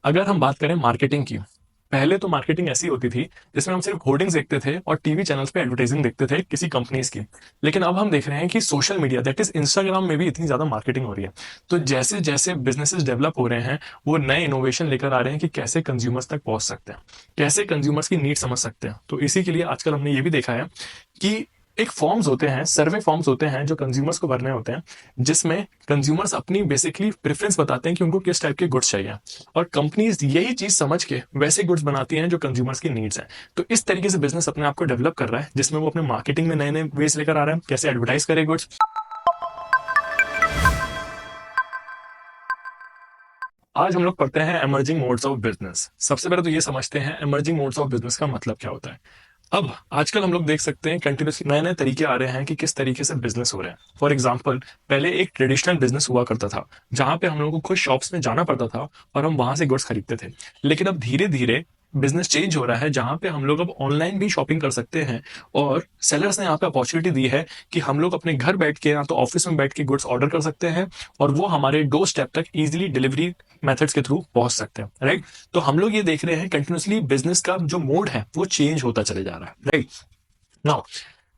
अगर हम बात करें मार्केटिंग की, पहले तो मार्केटिंग ऐसी होती थी जिसमें हम सिर्फ होर्डिंग्स देखते थे और टीवी चैनल्स पे एडवर्टाइजिंग देखते थे किसी कंपनीज की। लेकिन अब हम देख रहे हैं कि social media that is Instagram में भी इतनी ज्यादा मार्केटिंग हो रही है। तो जैसे जैसे बिजनेसेस डेवलप हो रहे हैं, वो नए इनोवेशन लेकर आ रहे हैं कि कैसे कंज्यूमर्स तक पहुंच सकते हैं, कैसे कंज्यूमर्स की नीड समझ सकते हैं। तो इसी के लिए आजकल हमने ये भी देखा है कि एक फॉर्म्स होते हैं, सर्वे फॉर्म्स होते हैं जो कंज्यूमर्स को भरने होते हैं, जिसमें कंज्यूमर्स अपनी बेसिकली प्रेफरेंस बताते हैं कि उनको किस टाइप के गुड्स चाहिए, और कंपनीज यही चीज समझ के वैसे गुड्स बनाती हैं जो कंज्यूमर्स की नीड्स हैं। तो इस तरीके से बिजनेस अपने आप को डेवलप कर रहा है, जिसमें वो अपने मार्केटिंग में नए नए वेज लेकर आ रहा है, कैसे एडवर्टाइज करे गुड्स। आज हम लोग पढ़ते हैं एमर्जिंग मोड्स ऑफ बिजनेस। सबसे पहले तो ये समझते हैं एमर्जिंग मोड्स ऑफ बिजनेस का मतलब क्या होता है। अब आजकल हम लोग देख सकते हैं कंटिन्यूसली नए नए तरीके आ रहे हैं कि किस तरीके से बिजनेस हो रहे हैं। फॉर एग्जांपल, पहले एक ट्रेडिशनल बिजनेस हुआ करता था जहां पे हम लोगों को खुद शॉप्स में जाना पड़ता था और हम वहां से गुड्स खरीदते थे। लेकिन अब धीरे धीरे बिजनेस चेंज हो रहा है जहां पे हम लोग अब ऑनलाइन भी शॉपिंग कर सकते हैं, और सेलर्स ने यहाँ पे अपॉर्चुनिटी दी है कि हम लोग अपने घर बैठ के या तो ऑफिस में बैठ के गुड्स ऑर्डर कर सकते हैं और वो हमारे डोर स्टेप तक इजीली डिलीवरी मेथड्स के थ्रू पहुंच सकते हैं। राइट। तो हम लोग ये देख रहे हैं कंटिन्यूसली बिजनेस का जो मोड है वो चेंज होता चले जा रहा है। राइट। नाउ,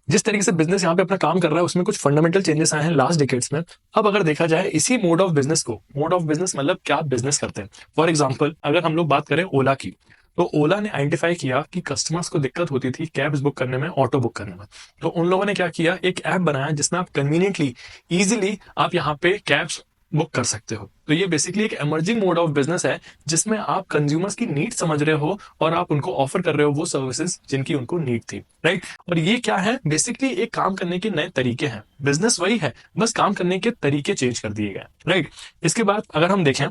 जिस तरीके से बिजनेस यहाँ पे अपना काम कर रहा है उसमें कुछ फंडामेंटल चेंजेस आए हैं लास्ट डिकेड्स में। अब अगर देखा जाए इसी मोड ऑफ बिजनेस को, मोड ऑफ बिजनेस मतलब क्या बिजनेस करते हैं। फॉर एग्जांपल, अगर हम लोग बात करें ओला की, तो ओला ने आइडेंटिफाई किया कि कस्टमर्स को दिक्कत होती थी कैब्स बुक करने में, ऑटो बुक करने में। तो उन लोगों ने क्या किया, एक ऐप बनाया जिसमें आप कन्वीनियंटली, इजीली आप यहाँ पे कैब्स बुक कर सकते हो। तो ये बेसिकली एक एमर्जिंग मोड ऑफ बिजनेस है जिसमें आप कंज्यूमर्स की नीड समझ रहे हो और आप उनको ऑफर कर रहे हो वो सर्विसेज जिनकी उनको नीड थी। राइट। और ये क्या है, बेसिकली एक काम करने के नए तरीके हैं। बिजनेस वही है, बस काम करने के तरीके चेंज कर दिए गए। राइट। इसके बाद अगर हम देखें,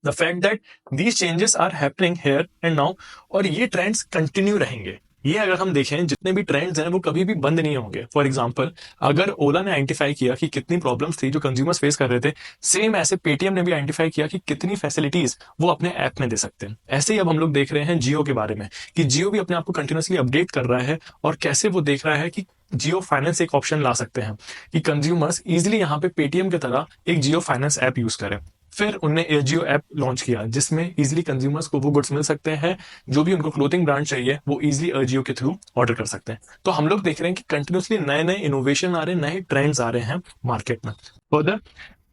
the fact that these changes are happening here and now, और ये ट्रेंड्स कंटिन्यू रहेंगे। ये अगर हम देखें, जितने भी ट्रेंड्स हैं वो कभी भी बंद नहीं होंगे। फॉर एग्जांपल, अगर ओला ने आइडेंटिफाई किया कि कितनी प्रॉब्लम्स थी जो कंज्यूमर्स फेस कर रहे थे, सेम ऐसे पेटीएम ने भी आइडेंटिफाई किया कि कितनी फैसिलिटीज वो अपने ऐप में दे सकते हैं। ऐसे ही अब हम लोग देख रहे हैं जियो के बारे में कि जियो भी अपने आप को कंटिन्यूसली अपडेट कर रहा है, और कैसे वो देख रहा है कि जियो फाइनेंस एक ऑप्शन ला सकते हैं कि कंज्यूमर्स इजिली यहाँ पे पेटीएम की तरह एक जियो फाइनेंस ऐप यूज करें। फिर उनने एजियो ऐप लॉन्च किया जिसमें इजीली कंज्यूमर्स को वो गुड्स मिल सकते हैं, जो भी उनको क्लोथिंग ब्रांड चाहिए वो इजीली एजियो के थ्रू ऑर्डर कर सकते हैं। तो हम लोग देख रहे हैं कि कंटिन्यूसली नए नए इनोवेशन आ रहे हैं, नए ट्रेंड्स आ रहे हैं मार्केट में। फर्दर,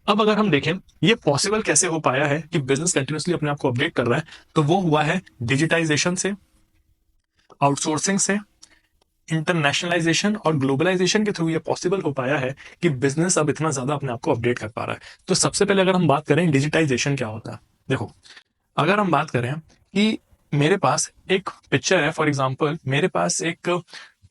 अब अगर हम देखें ये पॉसिबल कैसे हो पाया है कि बिजनेस कंटिन्यूसली अपने आप को अपडेट कर रहा है, तो वो हुआ है डिजिटाइजेशन से, आउटसोर्सिंग से, इंटरनेशनलाइजेशन और ग्लोबलाइजेशन के थ्रू ये पॉसिबल हो पाया है कि बिजनेस अब इतना ज्यादा अपने आप को अपडेट कर पा रहा है। तो सबसे पहले अगर हम बात करें डिजिटाइजेशन क्या होता है, देखो, अगर हम बात करें कि मेरे पास एक पिक्चर है, फॉर एग्जांपल मेरे पास एक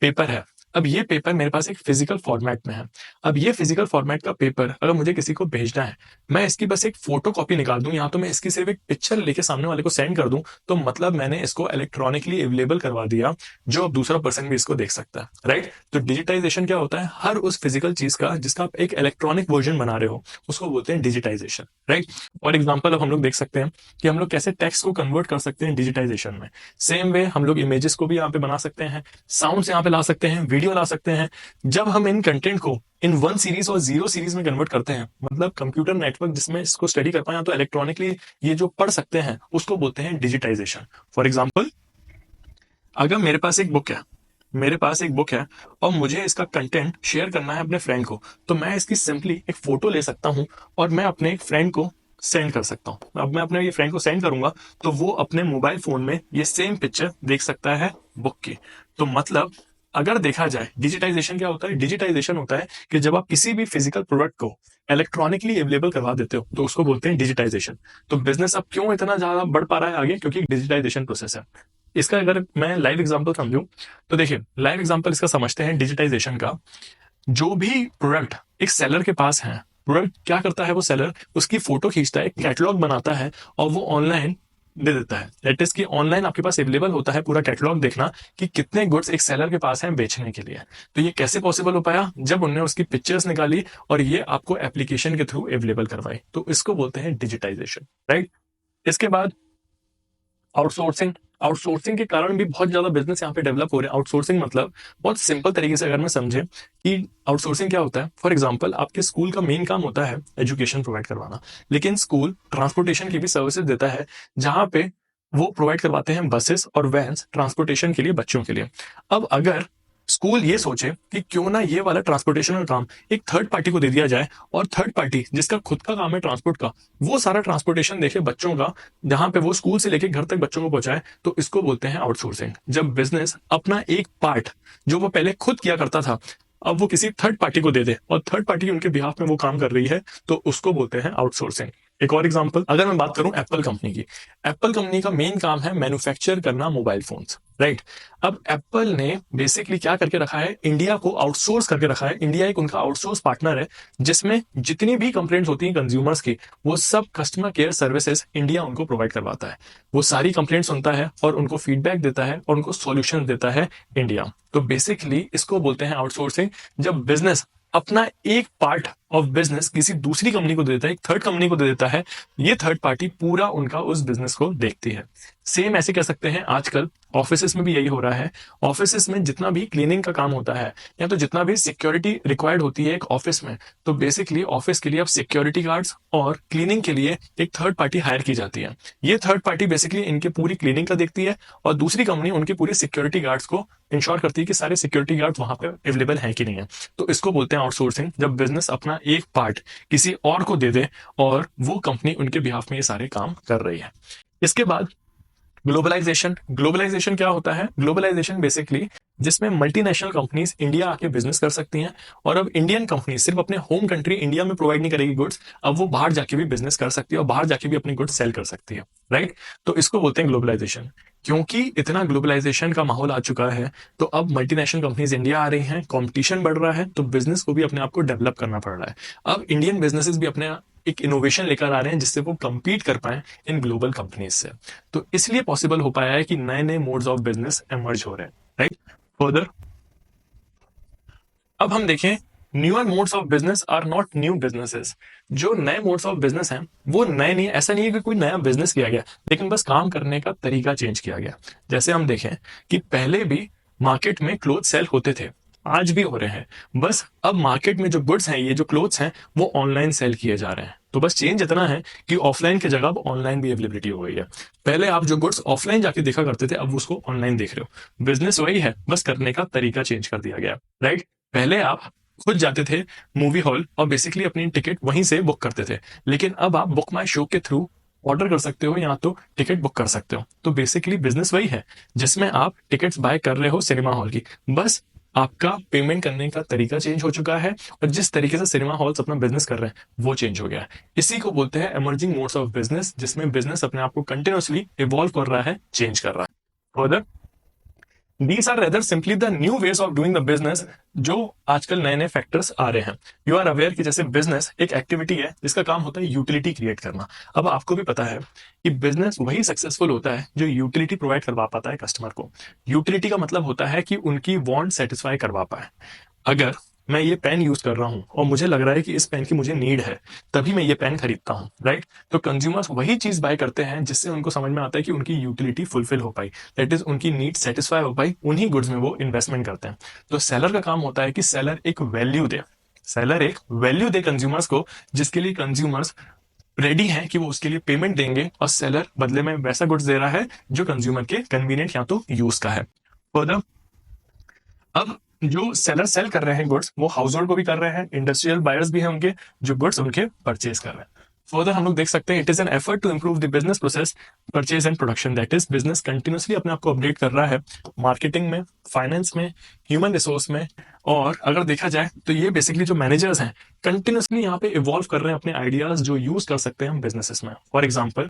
पेपर है। अब ये पेपर मेरे पास एक फिजिकल फॉर्मेट में है। अब ये फिजिकल फॉर्मेट का पेपर अगर मुझे किसी को भेजना है, मैं इसकी बस एक फोटो कॉपी निकाल दूं, या तो मैं इसकी सिर्फ एक पिक्चर लेके सामने वाले को सेंड कर दूं, तो मतलब मैंने इसको इलेक्ट्रॉनिकली अवेलेबल करवा दिया, जो अब दूसरा पर्सन भी इसको देख सकता है। राइट। तो डिजिटाइजेशन क्या होता है, हर उस फिजिकल चीज का जिसका आप एक इलेक्ट्रॉनिक वर्जन बना रहे हो उसको बोलते हैं डिजिटाइजेशन। राइट। फॉर एग्जाम्पल, अब हम लोग देख सकते हैं कि हम लोग कैसे टेक्स्ट को कन्वर्ट कर सकते हैं डिजिटाइजेशन में। सेम वे हम लोग इमेजेस को भी यहाँ पे बना सकते हैं, साउंड्स यहाँ पे ला सकते हैं, वीडियो ला सकते हैं। जब हम इन कंटेंट को इन 1 सीरीज और 0 सीरीज में कन्वर्ट करते हैं, मतलब कंप्यूटर नेटवर्क जिसमें इसको स्टडी कर पाए तो इलेक्ट्रॉनिकली ये जो पढ़ सकते हैं उसको बोलते हैं डिजिटाइजेशन। फॉर एग्जाम्पल, अगर मेरे पास एक बुक है और मुझे इसका कंटेंट शेयर करना है अपने फ्रेंड को, तो मैं इसकी सिंपली एक फोटो ले सकता हूं और मैं अपने एक फ्रेंड को सेंड कर सकता हूं। अब मैं अपने ये फ्रेंड को सेंड करूंगा तो वो अपने मोबाइल फोन में ये सेम पिक्चर देख सकता है बुक की। तो मतलब अगर देखा जाए डिजिटाइजेशन क्या होता है, डिजिटाइजेशन होता है कि जब आप किसी भी फिजिकल प्रोडक्ट को इलेक्ट्रॉनिकली अवेलेबल करवा देते हो तो उसको बोलते हैं डिजिटाइजेशन। तो बिजनेस अब क्यों इतना ज्यादा बढ़ पा रहा है आगे, क्योंकि डिजिटाइजेशन प्रोसेस है। इसका अगर मैं लाइव एग्जांपल समझूं, तो देखिए लाइव एग्जांपल इसका समझते हैं डिजिटाइजेशन का। जो भी प्रोडक्ट एक सेलर के पास है, प्रोडक्ट क्या करता है, वो सेलर उसकी फोटो खींचता है, एक कैटलॉग बनाता है और वो ऑनलाइन दे देता है। दैट इज कि ऑनलाइन आपके पास अवेलेबल होता है पूरा कैटलॉग देखना कि कितने गुड्स एक सेलर के पास हैं बेचने के लिए। तो ये कैसे पॉसिबल हो पाया, जब उन्होंने उसकी पिक्चर्स निकाली और ये आपको एप्लीकेशन के थ्रू अवेलेबल करवाई। तो इसको बोलते हैं डिजिटाइजेशन। राइट। इसके बाद आउटसोर्सिंग। आउटसोर्सिंग के कारण भी बहुत ज्यादा बिजनेस यहाँ पे डेवलप हो रहे हैं। आउटसोर्सिंग मतलब बहुत सिंपल तरीके से अगर मैं समझे कि आउटसोर्सिंग क्या होता है, फॉर एग्जाम्पल आपके स्कूल का मेन काम होता है एजुकेशन प्रोवाइड करवाना, लेकिन स्कूल ट्रांसपोर्टेशन की भी सर्विसेज देता है, जहां पे वो प्रोवाइड करवाते हैं बसेस और वैन्स ट्रांसपोर्टेशन के लिए बच्चों के लिए। अब अगर स्कूल ये सोचे कि क्यों ना ये वाला ट्रांसपोर्टेशन का काम एक थर्ड पार्टी को दे दिया जाए, और थर्ड पार्टी जिसका खुद का काम है ट्रांसपोर्ट का, वो सारा ट्रांसपोर्टेशन देखे बच्चों का, जहां पे वो स्कूल से लेके घर तक बच्चों को पहुंचाए, तो इसको बोलते हैं आउटसोर्सिंग। जब बिजनेस अपना एक पार्ट जो वो पहले खुद किया करता था, अब वो किसी थर्ड पार्टी को दे दे और थर्ड पार्टी उनके बिहाफ में वो काम कर रही है, तो उसको बोलते हैं आउटसोर्सिंग। एक और एग्जांपल अगर मैं बात करूं एप्पल कंपनी की, एप्पल कंपनी का मेन काम है मैन्युफैक्चर करना मोबाइल फोन्स, राइट। अब एप्पल ने बेसिकली क्या करके रखा है, इंडिया को आउटसोर्स करके रखा है। इंडिया एक उनका आउटसोर्स पार्टनर है, जिसमें जितनी भी कंप्लेंट्स होती हैं कंज्यूमर्स की, वो सब कस्टमर केयर सर्विसेज इंडिया उनको प्रोवाइड करवाता है। वो सारी कंप्लेंट सुनता है और उनको फीडबैक देता है और उनको सॉल्यूशन देता है इंडिया। तो बेसिकली इसको बोलते हैं आउटसोर्सिंग, जब बिजनेस अपना एक पार्ट ऑफ बिजनेस किसी दूसरी कंपनी को दे देता है, एक थर्ड कंपनी को दे देता है, ये थर्ड पार्टी पूरा उनका उस बिजनेस को देखती है। सेम ऐसे कह सकते हैं आजकल ऑफिसेस में भी यही हो रहा है। ऑफिसेस में जितना भी क्लीनिंग का काम होता है, या तो जितना भी सिक्योरिटी रिक्वायर्ड होती है एक ऑफिस में, तो बेसिकली ऑफिस के लिए अब सिक्योरिटी गार्ड्स और क्लीनिंग के लिए एक थर्ड पार्टी हायर की जाती है। ये थर्ड पार्टी बेसिकली इनकी पूरी क्लीनिंग का देखती है, और दूसरी कंपनी उनकी पूरी सिक्योरिटी गार्ड्स को इंश्योर करती है कि सारे सिक्योरिटी गार्ड वहां पे अवेलेबल है कि नहीं है। तो इसको बोलते हैं आउटसोर्सिंग, जब बिजनेस अपना एक पार्ट किसी और को दे दे और वो कंपनी उनके बिहाफ में ये सारे काम कर रही है। इसके बाद ग्लोबलाइजेशन। ग्लोबलाइजेशन क्या होता है? ग्लोबलाइजेशन बेसिकली जिसमें मल्टीनेशनल कंपनीज इंडिया आके बिजनेस कर सकती हैं, और अब इंडियन कंपनी सिर्फ अपने होम कंट्री इंडिया में प्रोवाइड नहीं करेगी गुड्स, अब वो बाहर जाके भी बिजनेस कर सकती है और बाहर जाके भी अपनी गुड्स सेल कर सकती है, राइट। तो इसको बोलते हैं ग्लोबलाइजेशन। क्योंकि इतना ग्लोबलाइजेशन का माहौल आ चुका है, तो अब मल्टीनेशनल कंपनीज इंडिया आ रही हैं, कंपटीशन बढ़ रहा है, तो बिजनेस को भी अपने आप को डेवलप करना पड़ रहा है। अब इंडियन बिजनेसेस भी अपने एक इनोवेशन लेकर आ रहे हैं, जिससे वो compete कर पाए इन ग्लोबल कंपनीज से। तो इसलिए पॉसिबल हो पाया है कि नए नए मोड्स ऑफ बिजनेस एमर्ज हो रहे हैं, राइट। फर्दर अब हम देखें, newer modes of business are not new businesses. जो नए मोड्स ऑफ बिजनेस हैं वो नए नहीं, ऐसा नहीं है कि कोई नया बिजनेस किया गया, लेकिन बस काम करने का तरीका चेंज किया गया। जैसे हम देखें कि पहले भी मार्केट में क्लोथ सेल होते थे, आज भी हो रहे हैं, बस अब मार्केट में जो गुड्स हैं, ये जो क्लोथ्स हैं, वो ऑनलाइन सेल किए जा रहे हैं। तो बस चेंज इतना है कि ऑफलाइन की जगह अब ऑनलाइन भी अवेलेबिलिटी हो गई है। पहले आप जो गुड्स ऑफलाइन जाके देखा करते थे, अब उसको ऑनलाइन देख रहे हो। बिजनेस वही है, बस करने का तरीका चेंज कर दिया गया, राइट। पहले आप खुद जाते थे मूवी हॉल और बेसिकली अपनी टिकट वहीं से बुक करते थे, लेकिन अब आप बुक माई शो के थ्रू ऑर्डर कर सकते हो या तो टिकट बुक कर सकते हो। तो बेसिकली बिजनेस वही है, जिसमें आप टिकट्स बाय कर रहे हो सिनेमा हॉल की, बस आपका पेमेंट करने का तरीका चेंज हो चुका है, और जिस तरीके से सिनेमा हॉल्स अपना बिजनेस कर रहे हैं वो चेंज हो गया है। इसी को बोलते हैं एमर्जिंग मोड्स ऑफ बिजनेस, जिसमें बिजनेस अपने आप को कंटिन्यूअसली इवॉल्व कर रहा है, चेंज कर रहा है। Further These are rather simply the new ways of doing the business, जो आजकल नए नए फैक्टर्स आ रहे हैं। यू आर अवेयर कि जैसे बिजनेस एक एक्टिविटी है जिसका काम होता है यूटिलिटी क्रिएट करना। अब आपको भी पता है कि बिजनेस वही सक्सेसफुल होता है जो यूटिलिटी प्रोवाइड करवा पाता है कस्टमर को। यूटिलिटी का मतलब होता है कि उनकी वांट सेटिस्फाई करवा पाए। अगर मैं ये पेन यूज कर रहा हूं और मुझे लग रहा है कि इस पेन की मुझे नीड है, तभी मैं ये पेन खरीदता हूं, राइट। तो कंज्यूमर्स वही चीज बाय करते हैं जिससे उनको समझ में आता है कि उनकी यूटिलिटी फुलफिल हो पाई, दैट इज उनकी नीड सेटिस्फाई हो पाई, उन्हीं गुड्स में वो इन्वेस्टमेंट करते हैं। तो सेलर का काम होता है कि सेलर एक वैल्यू दे, सेलर एक वैल्यू दे कंज्यूमर्स को, जिसके लिए कंज्यूमर्स रेडी हैं कि वो उसके लिए पेमेंट देंगे, और सेलर बदले में वैसा गुड्स दे रहा है जो कंज्यूमर के कन्वीनियंट या तो यूज का है। फर्दर अब जो सेलर सेल कर रहे हैं गुड्स, वो हाउस होल्ड को भी कर रहे हैं, इंडस्ट्रियल बायर्स भी हैं उनके, जो गुड्स उनके परचेज कर रहे हैं। फर्दर हम लोग देख सकते हैं, it is an effort to improve the business process, purchase and production, that is business continuously अपने आप को अपडेट कर रहा है, मार्केटिंग में, फाइनेंस में, ह्यूमन रिसोर्स में। और अगर देखा जाए तो ये बेसिकली जो मैनेजर्स हैं कंटिन्यूअसली यहाँ पे इवॉल्व कर रहे हैं अपने आइडियाज, जो यूज कर सकते हैं हम बिजनेसेस में। फॉर एग्जाम्पल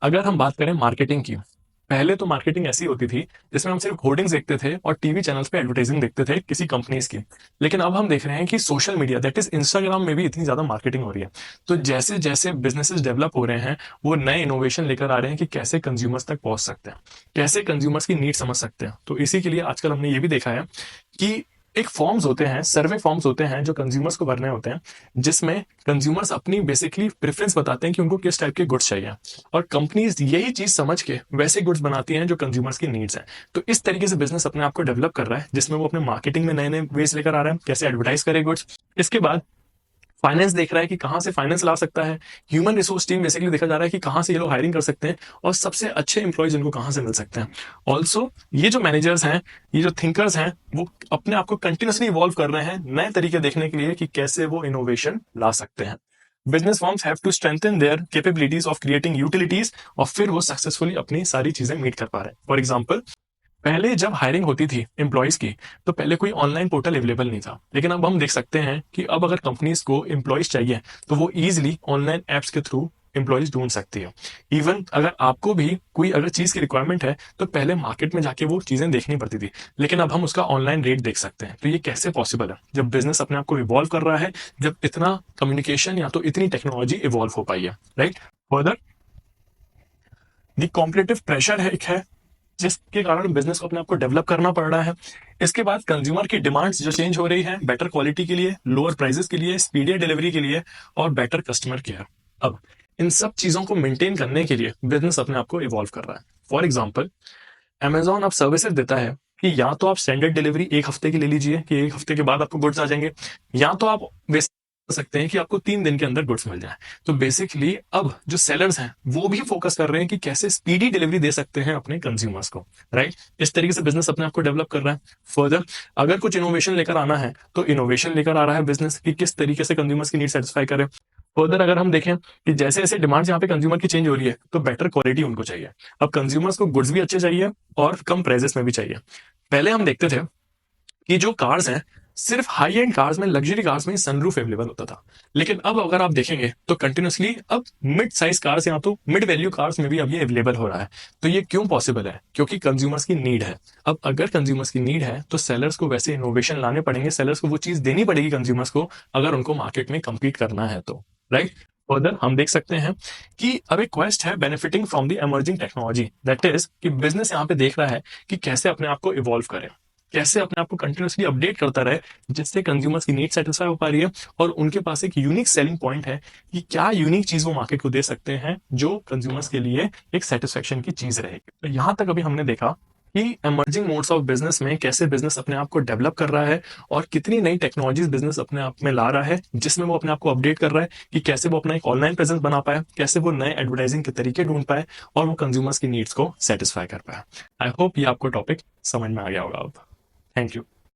अगर हम बात करें मार्केटिंग की, पहले तो मार्केटिंग ऐसी होती थी जिसमें हम सिर्फ होर्डिंग्स देखते थे और टीवी चैनल्स पे एडवर्टाइजिंग देखते थे किसी कंपनीज की, लेकिन अब हम देख रहे हैं कि social media, that is Instagram में भी इतनी ज्यादा मार्केटिंग हो रही है। तो जैसे जैसे बिजनेसेस डेवलप हो रहे हैं, वो नए इनोवेशन लेकर आ रहे हैं कि कैसे कंज्यूमर्स तक पहुंच सकते हैं, कैसे कंज्यूमर्स की नीड समझ सकते हैं। तो इसी के लिए आजकल हमने ये भी देखा है कि एक फॉर्म्स होते हैं, सर्वे फॉर्म्स होते हैं जो कंज्यूमर्स को भरने होते हैं, जिसमें कंज्यूमर्स अपनी बेसिकली प्रेफरेंस बताते हैं कि उनको किस टाइप के गुड्स चाहिए, और कंपनीज यही चीज समझ के वैसे गुड्स बनाती हैं जो कंज्यूमर्स की नीड्स हैं। तो इस तरीके से बिजनेस अपने आप को डेवलप कर रहा है, जिसमें वो अपने मार्केटिंग में नए नए वेज लेकर आ रहा है, कैसे एडवर्टाइज करे गुड्स। इसके बाद फाइनेंस देख रहा है कि कहां से फाइनेंस ला सकता है। ह्यूमन रिसोर्स टीम बेसिकली देखा जा रहा है कि कहां से ये लोग हायरिंग कर सकते हैं, और सबसे अच्छे एम्प्लॉयज इनको कहां से मिल सकते हैं। ऑल्सो ये जो मैनेजर्स हैं, ये जो थिंकर्स हैं, वो अपने आप को कंटिन्यूसली इवॉल्व कर रहे हैं नए तरीके देखने के लिए कि कैसे वो इनोवेशन ला सकते हैं। Business forms have to strengthen their capabilities of creating utilities, और फिर वो सक्सेसफुली अपनी सारी चीजें मीट कर पा रहे हैं। फॉर एग्जाम्पल, पहले जब हायरिंग होती थी एम्प्लॉयज की, तो पहले कोई ऑनलाइन पोर्टल अवेलेबल नहीं था, लेकिन अब हम देख सकते हैं कि अब अगर कंपनीज को एम्प्लॉयज चाहिए तो वो इजीली ऑनलाइन एप्स के थ्रू एम्प्लॉयज ढूंढ सकती है। इवन अगर आपको भी कोई अगर चीज की रिक्वायरमेंट है तो पहले मार्केट में जाके वो चीजें देखनी पड़ती थी, लेकिन अब हम उसका ऑनलाइन रेट देख सकते हैं। तो ये कैसे पॉसिबल है? जब बिजनेस अपने आप को इवॉल्व कर रहा है, जब इतना कम्युनिकेशन या तो इतनी टेक्नोलॉजी इवॉल्व हो पाई है, राइट। फर्दर, दी कॉम्पिटेटिव प्रेशर है जिसके कारण बिजनेस को अपने आप को डेवलप करना पड़ रहा है। इसके बाद कंज्यूमर की डिमांड्स जो चेंज हो रही है, बेटर क्वालिटी के लिए, लोअर प्राइसेस के लिए, स्पीडियर डिलीवरी के लिए, और बेटर कस्टमर केयर। अब इन सब चीजों को मेंटेन करने के लिए बिजनेस अपने आप को इवॉल्व कर रहा है। फॉर एग्जाम्पल, Amazon अब सर्विसेज देता है कि या तो आप स्टैंडर्ड डिलीवरी एक हफ्ते की ले लीजिए कि एक हफ्ते के बाद आपको गुड्स आ जाएंगे, या तो आप कर सकते हैं कि आपको 3 दिन के अंदर गुड्स मिल जाए। तो बेसिकली अब जो सेलर्स हैं वो भी फोकस कर रहे हैं कि कैसे स्पीडी डिलीवरी दे सकते हैं अपने कंज्यूमर्स को, राइट। इस तरीके से बिजनेस अपने आप को डेवलप कर रहा है। फर्दर, अगर कुछ इनोवेशन लेकर आना है तो इनोवेशन लेकर आ रहा है बिजनेस कि किस तरीके से कंज्यूमर्स की नीड सेटिस्फाई करे। फर्दर, अगर हम देखें कि जैसे जैसे डिमांड यहाँ पे कंज्यूमर की चेंज हो रही है, तो बेटर क्वालिटी उनको चाहिए। अब कंज्यूमर्स को गुड्स भी अच्छे चाहिए और कम प्राइसेस में भी चाहिए। पहले हम देखते थे कि जो कार्स हैं, सिर्फ हाई एंड कार्स में, लग्जरी कार्स में सनरूफ अवेलेबल होता था, लेकिन अब अगर आप देखेंगे तो कंटिन्यूसली अब मिड साइज कार्स या तो मिड वैल्यू कार्स में भी अब ये अवेलेबल हो रहा है। तो ये क्यों पॉसिबल है? क्योंकि कंज्यूमर्स की नीड है। अब अगर कंज्यूमर्स की नीड है तो सेलर्स को वैसे इनोवेशन लाने पड़ेंगे, सेलर्स को वो चीज देनी पड़ेगी कंज्यूमर्स को, अगर उनको मार्केट में compete करना है तो, राइट। फर्दर हम देख सकते हैं कि अब एक क्वेस्ट है benefiting from the emerging technology, that is कि बिजनेस यहाँ पे देख रहा है कि कैसे अपने आप को इवॉल्व करे, कैसे अपने आप को कंटिन्यूसली अपडेट करता रहे, जिससे कंज्यूमर्स की नीड सेटिस्फाई हो पा रही है, और उनके पास एक यूनिक सेलिंग पॉइंट है कि क्या यूनिक चीज वो मार्केट को दे सकते हैं जो कंज्यूमर्स के लिए एक सेटिस्फेक्शन की चीज रहेगी। तो यहां तक अभी हमने देखा कि एमर्जिंग मोड्स ऑफ बिजनेस में कैसे बिजनेस अपने आप को डेवलप कर रहा है, और कितनी नई टेक्नोलॉजीज बिजनेस अपने आप में ला रहा है, जिसमें वो अपने आप को अपडेट कर रहा है कि कैसे वो अपना एक ऑनलाइन प्रेजेंस बना पाए, कैसे वो नए एडवर्टाइजिंग के तरीके ढूंढ पाए, और वो कंज्यूमर्स की नीड्स को सेटिस्फाई कर पाए। आई होप ये आपको टॉपिक समझ में आ गया होगा अब। Thank you.